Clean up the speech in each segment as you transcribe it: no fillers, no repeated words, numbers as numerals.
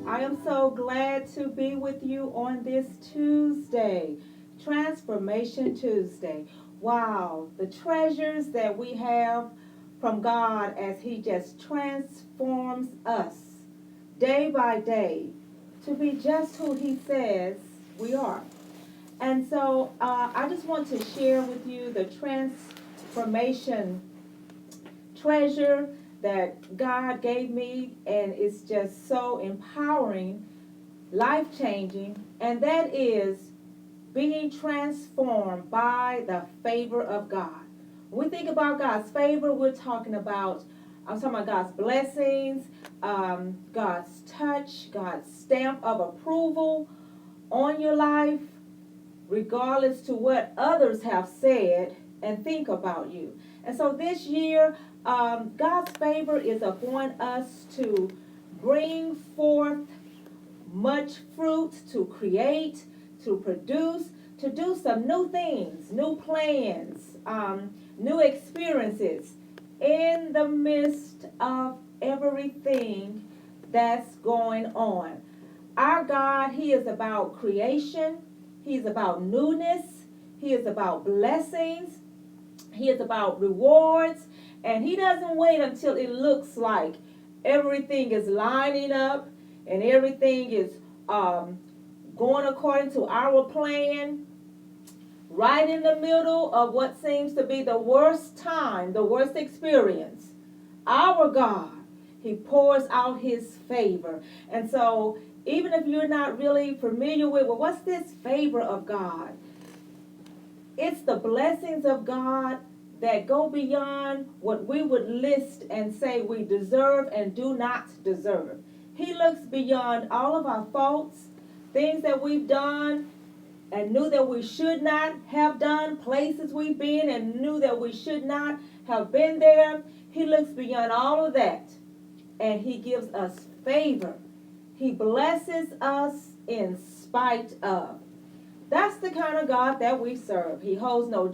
I am so glad to be with you on this Tuesday, Transformation Tuesday. Wow, the treasures that we have from God as He just transforms us day by day to be just who He says we are. And so I just want to share with you the transformation treasure that God gave me, and it's just so empowering, life-changing, and that is being transformed by the favor of God. When we think about God's favor, I'm talking about God's blessings, God's touch, God's stamp of approval on your life, regardless to what others have said and think about you. And so this year, God's favor is upon us to bring forth much fruit, to create, to produce, to do some new things, new plans, new experiences in the midst of everything that's going on. Our God, He is about creation. He is about newness. He is about blessings. He is about rewards. And He doesn't wait until it looks like everything is lining up and everything is going according to our plan. Right in the middle of what seems to be the worst time, the worst experience, our God, He pours out His favor. And so even if you're not really familiar with, well, what's this favor of God? It's the blessings of God that go beyond what we would list and say we deserve and do not deserve. He looks beyond all of our faults, things that we've done and knew that we should not have done, places we've been and knew that we should not have been there. He looks beyond all of that, and He gives us favor. He blesses us in spite of. That's the kind of God that we serve. He holds no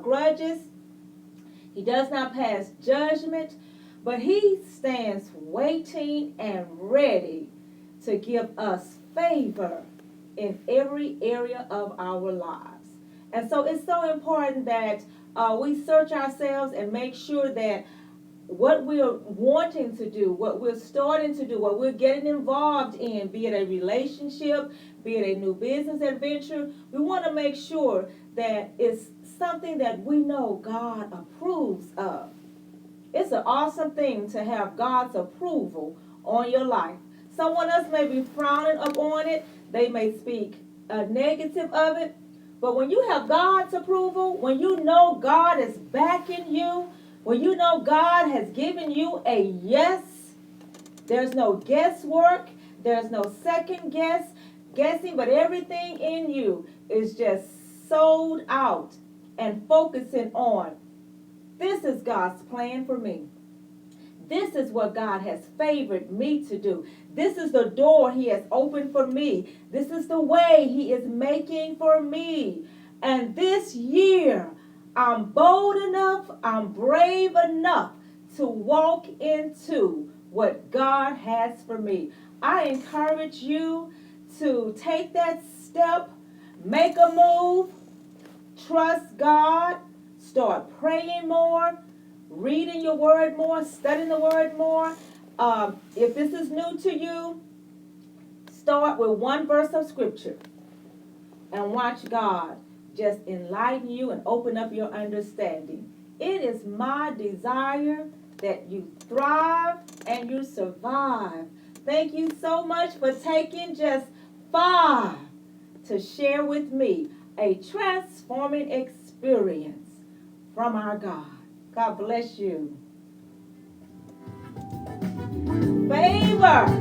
grudges. He does not pass judgment, but He stands waiting and ready to give us favor in every area of our lives. And so it's so important that we search ourselves and make sure that what we're wanting to do, what we're starting to do, what we're getting involved in, be it a relationship, be it a new business adventure, we want to make sure that it's something that we know God approves of. It's an awesome thing to have God's approval on your life. Someone else may be frowning upon it. They may speak negative of it. But when you have God's approval, when you know God is backing you, when you know God has given you a yes, there's no guesswork, there's no second guessing, but everything in you is just sold out and focusing on, this is God's plan for me. This is what God has favored me to do. This is the door He has opened for me. This is the way He is making for me. And this year, I'm bold enough, I'm brave enough to walk into what God has for me. I encourage you to take that step, make a move, trust God, start praying more, reading your word more, studying the word more. If this is new to you, start with one verse of scripture and watch God just enlighten you and open up your understanding. It is my desire that you thrive and you survive. Thank you so much for taking just 5 to share with me a transforming experience from our God. God bless you. Favor.